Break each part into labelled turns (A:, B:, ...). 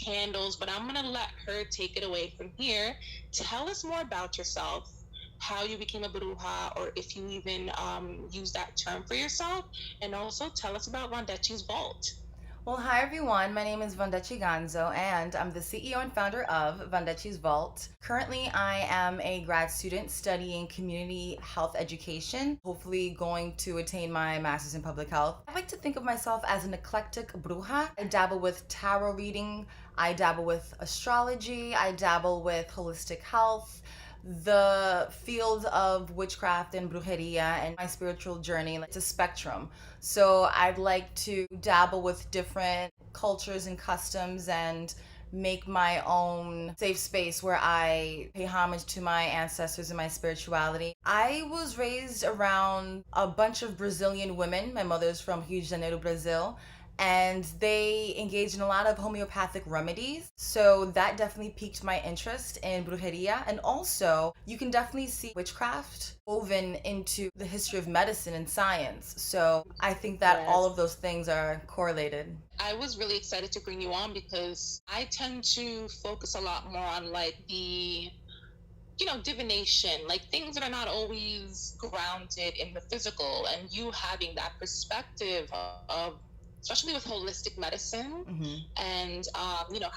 A: candles, but I'm going to let her take it away from here. Tell us more about yourself, how you became a bruja, or if you even use that term for yourself, and also tell us about Vondechii's Vault.
B: Well, hi everyone. My name is Vondechii and I'm the CEO and founder of Vondechii's Vault. Currently, I am a grad student studying community health education, hopefully going to attain my master's in public health. I like to think of myself as an eclectic bruja. I dabble with tarot reading, I dabble with astrology, I dabble with holistic health, the field of witchcraft and brujeria, and my spiritual journey. It's a spectrum. So I'd like to dabble with different cultures and customs and make my own safe space where I pay homage to my ancestors and my spirituality. I was raised around a bunch of Brazilian women. My mother's from Rio de Janeiro, Brazil, and they engage in a lot of homeopathic remedies. So that definitely piqued my interest in brujeria. And also, you can definitely see witchcraft woven into the history of medicine and science. So I think that all of
A: Yes.
B: those things are correlated.
A: I was really excited to bring you on because I tend to focus a lot more on like divination, like things that are not always grounded in the physical, and you having that perspective of, especially with holistic medicine
B: Hmm.
A: and,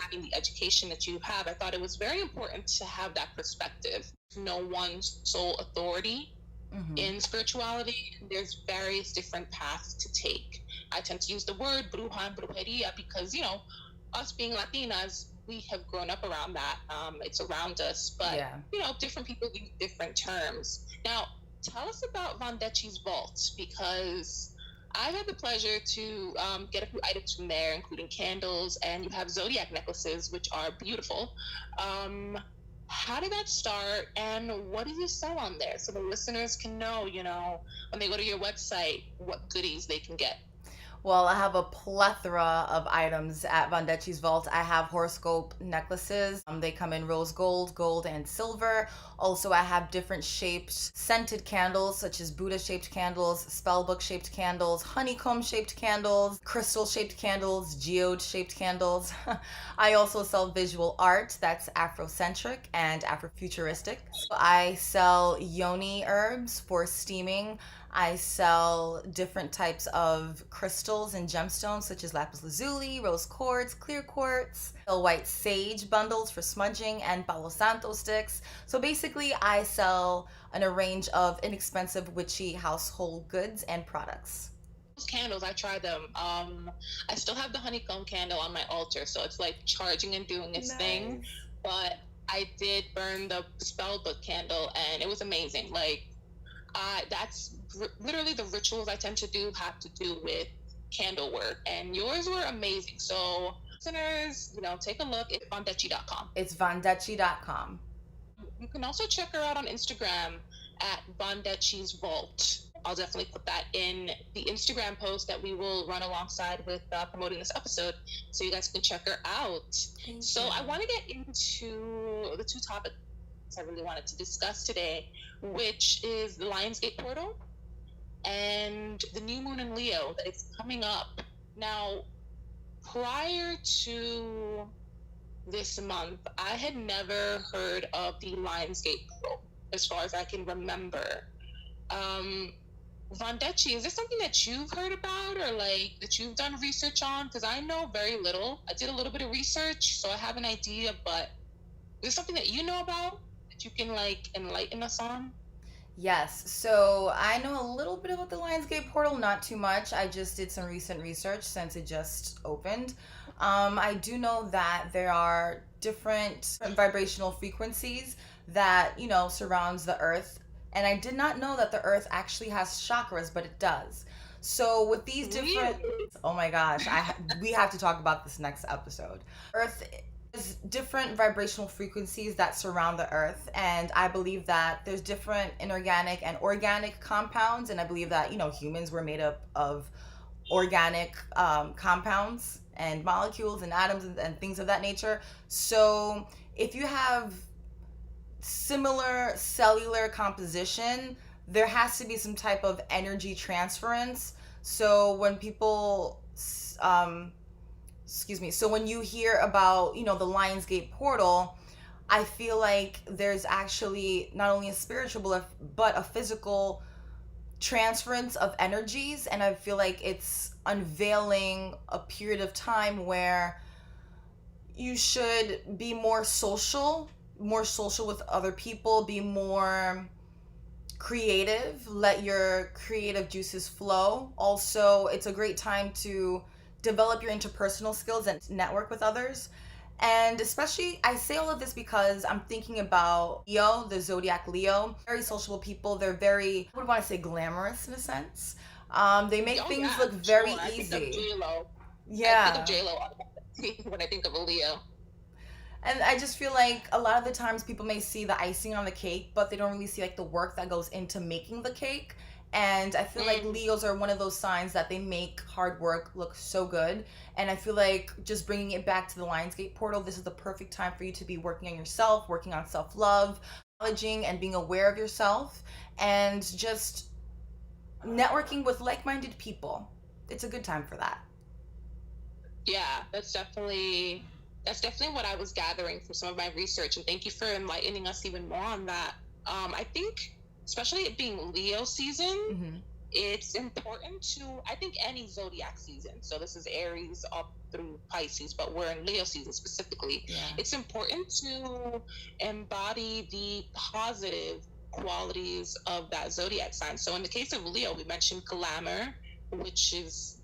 A: having the education that you have, I thought it was very important to have that perspective. No one sole authority
B: Hmm.
A: in spirituality. There's various different paths to take. I tend to use the word bruja and brujeria because, us being Latinas, we have grown up around that. It's around us, but,
B: Yeah.
A: different people use different terms. Now, tell us about Vondechii's Vault, because I had the pleasure to get a few items from there, including candles, and you have zodiac necklaces, which are beautiful. Um, how did that start, and what do you sell on there so the listeners can know, when they go to your website, what goodies they can get?
B: Well, I have a plethora of items at Vondechii's Vault. I have horoscope necklaces. They come in rose gold, gold, and silver. Also, I have different shaped scented candles, such as Buddha shaped candles, spellbook shaped candles, honeycomb shaped candles, crystal shaped candles, geode shaped candles. I also sell visual art that's Afrocentric and Afrofuturistic. So I sell yoni herbs for steaming. I sell different types of crystals and gemstones such as lapis lazuli, rose quartz, clear quartz. I sell white sage bundles for smudging and Palo Santo sticks. So basically, I sell a range of inexpensive witchy household goods and products.
A: Those candles, I tried them. I still have the honeycomb candle on my altar, so it's like charging and doing its thing.
B: Nice.
A: But I did burn the spellbook candle, and it was amazing. Like, that's literally the rituals I tend to do have to do with candle work, and yours were amazing. So, listeners, take a look at Vondechii.com.
B: It's Vondechii.com.
A: You can also check her out on Instagram at Vondechii's Vault. I'll definitely put that in the Instagram post that we will run alongside with promoting this episode, so you guys can check her out.
B: Thank
A: So
B: you.
A: I want to get into the two topics I really wanted to discuss today, which is the Lionsgate portal and the new moon in Leo that is coming up. Now, prior to this month, I had never heard of the Lionsgate portal, as far as I can remember. Um, Vondechii, is this something that you've heard about, or like that you've done research on? Because I know very little. I did a little bit of research, so I have an idea, but is this something that you know about that you can like enlighten us on?
B: Yes, so I know a little bit about the Lionsgate portal, not too much. I just did some recent research since it just opened. I do know that there are different vibrational frequencies that, surrounds the earth. And I did not know that the earth actually has chakras, but it does. So with these different,
A: Really?
B: oh my gosh, we have to talk about this next episode. Earth there's different vibrational frequencies that surround the earth, and I believe that there's different inorganic and organic compounds, and I believe that humans were made up of organic compounds and molecules and atoms and things of that nature. So if you have similar cellular composition, there has to be some type of energy transference. So when people um, excuse me. So when you hear about, the Lionsgate portal, I feel like there's actually not only a spiritual but a physical transference of energies, and I feel like it's unveiling a period of time where you should be more social with other people, be more creative, let your creative juices flow. Also, it's a great time to develop your interpersonal skills and network with others. And especially, I say all of this because I'm thinking about Leo, the zodiac Leo. Very sociable people. They're very, I would want to say, glamorous in a sense. They make
A: Oh
B: things
A: yeah,
B: look
A: for
B: very
A: sure. I think of
B: easy.
A: J Lo. I think of
B: Yeah.
A: J Lo when I think of a Leo.
B: And I just feel like a lot of the times people may see the icing on the cake, but they don't really see like the work that goes into making the cake. And I feel like
A: Mm,
B: Leos are one of those signs that they make hard work look so good. And I feel like just bringing it back to the Lionsgate portal, this is the perfect time for you to be working on yourself, working on self love, acknowledging and being aware of yourself, and just networking with like minded people. It's a good time for that.
A: yeah, that's definitely what I was gathering from some of my research, and thank you for enlightening us even more on that. I think, especially it being Leo season,
B: Hmm.
A: it's important to, I think, any zodiac season. So this is Aries up through Pisces, but we're in Leo season specifically.
B: Yeah.
A: It's important to embody the positive qualities of that zodiac sign. So in the case of Leo, we mentioned glamour, which is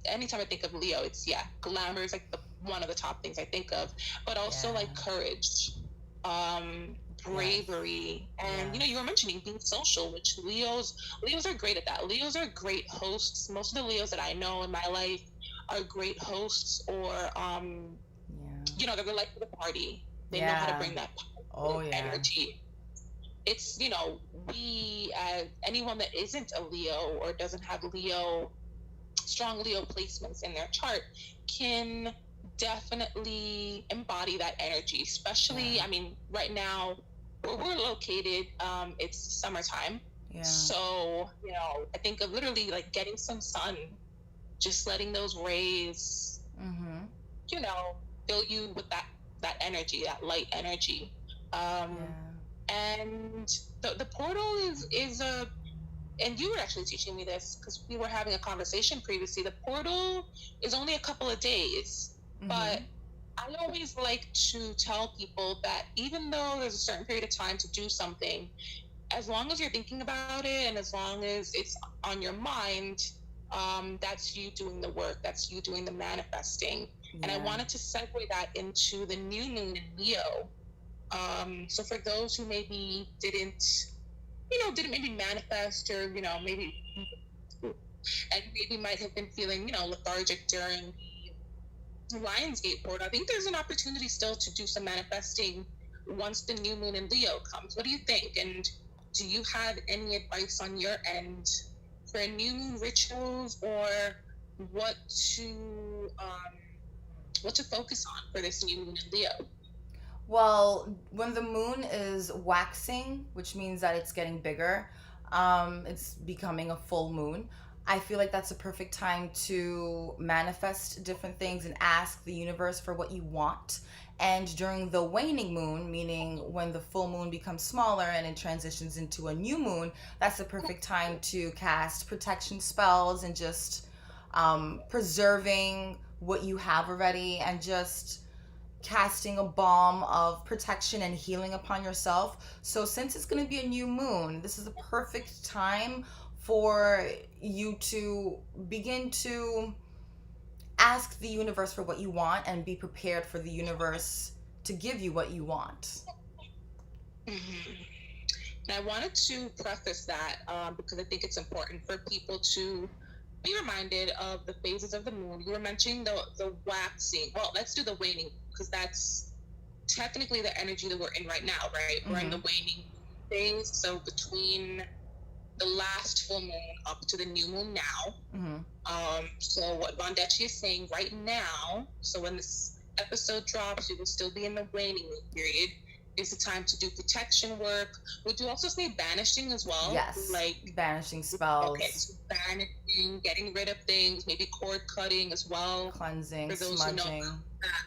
A: anytime I think of Leo, it's yeah, glamour is like one of the top things I think of, but also
B: Yeah.
A: like courage, um,
B: Yes.
A: bravery, and
B: Yes.
A: you were mentioning being social, which Leos are great at that. Leos are great hosts. Most of the Leos that I know in my life are great hosts, or
B: Yeah.
A: they're the life of the party. They know how to
B: Yeah.
A: bring that
B: Oh
A: positive
B: yeah.
A: energy. It's we, anyone that isn't a Leo or doesn't have strong Leo placements in their chart, can definitely embody that energy. Especially,
B: Yeah.
A: I mean, right now where we're located, it's summertime.
B: Yeah.
A: So, I think of literally like getting some sun, just letting those rays,
B: Mhm.
A: you know, fill you with that energy, that light energy. Um,
B: Yeah.
A: and the portal is a and you were actually teaching me this because we were having a conversation previously. The portal is only a couple of days, but
B: Mhm.
A: I always like to tell people that even though there's a certain period of time to do something, as long as you're thinking about it and as long as it's on your mind, that's you doing the work, that's you doing the manifesting. And I
B: Yeah.
A: wanted to segue that into the new moon in Leo. So for those who maybe didn't maybe manifest, or maybe and maybe might have been feeling lethargic during the Lionsgate board, I think there's an opportunity still to do some manifesting once the new moon in Leo comes. What do you think? And do you have any advice on your end for new moon rituals, or what to um, what to focus on for this new moon in Leo?
B: Well, when the moon is waxing, which means that it's getting bigger, it's becoming a full moon. I feel like that's a perfect time to manifest different things and ask the universe for what you want. And during the waning moon, meaning when the full moon becomes smaller and it transitions into a new moon, that's the perfect time to cast protection spells and just preserving what you have already, and just casting a balm of protection and healing upon yourself. So, since it's going to be a new moon, this is the perfect time for you to begin to ask the universe for what you want and be prepared for the universe to give you what you want.
A: Mm-hmm. And I wanted to preface that because I think it's important for people to be reminded of the phases of the moon. You were mentioning the waxing. Well, let's do the waning because that's technically the energy that we're in right now, right? We're in the
B: Mm-hmm.
A: waning phase. So between the last full moon up to the new moon now.
B: Mm-hmm.
A: So what Vondechii is saying right now, so when this episode drops, we will still be in the waning period. is the time to do protection work. Would you also say banishing as well?
B: Yes,
A: Like,
B: banishing
A: okay,
B: spells,
A: so banishing, getting rid of things, maybe cord cutting as well.
B: cleansing,
A: For those who know
B: smudging,
A: that.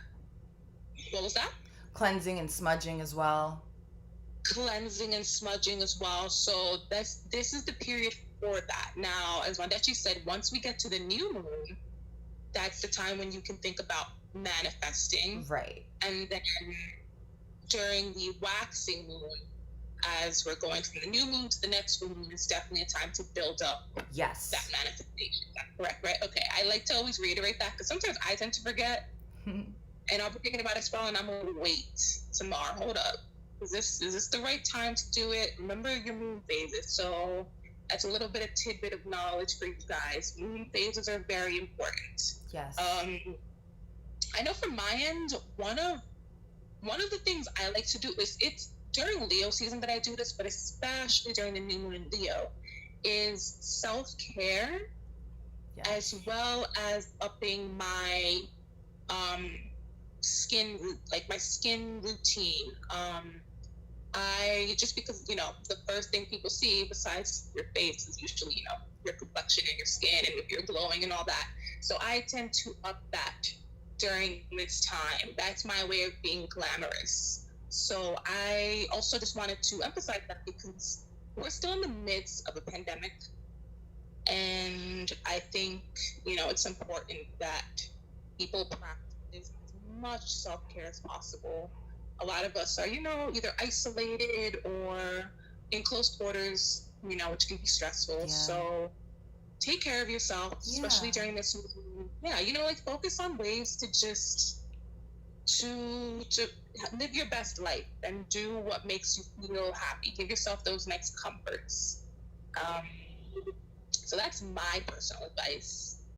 A: What was that?
B: cleansing and smudging as well.
A: Cleansing and smudging as well. So this is the period for that. Now, as Vondechii said, once we get to the new moon, that's the time when you can think about manifesting.
B: Right.
A: And then during the waxing moon, as we're going from the new moon to the next moon, it's definitely a time to build up
B: Yes.
A: that manifestation. Is that correct? Right? Okay. I like to always reiterate that because sometimes I tend to forget, and I'll be thinking about a spell, and I'm gonna wait tomorrow. Hold up. Is this the right time to do it? Remember your moon phases. So that's a little bit of tidbit of knowledge for you guys. Moon phases are very important.
B: Yes.
A: I know from my end, one of the things I like to do is, it's during Leo season that I do this, but especially during the new moon in Leo, is self-care,
B: Yes.
A: as well as upping my my skin routine. I just, because the first thing people see besides your face is usually your complexion and your skin and if you're glowing and all that. So I tend to up that during this time. That's my way of being glamorous. So I also just wanted to emphasize that because we're still in the midst of a pandemic, and I think it's important that people practice as much self-care as possible. A lot of us are either isolated or in close quarters, which can be stressful.
B: Yeah.
A: So take care of yourself, especially during this. Yeah, like focus on ways to just to live your best life and do what makes you feel happy. Give yourself those nice comforts. So that's my personal advice.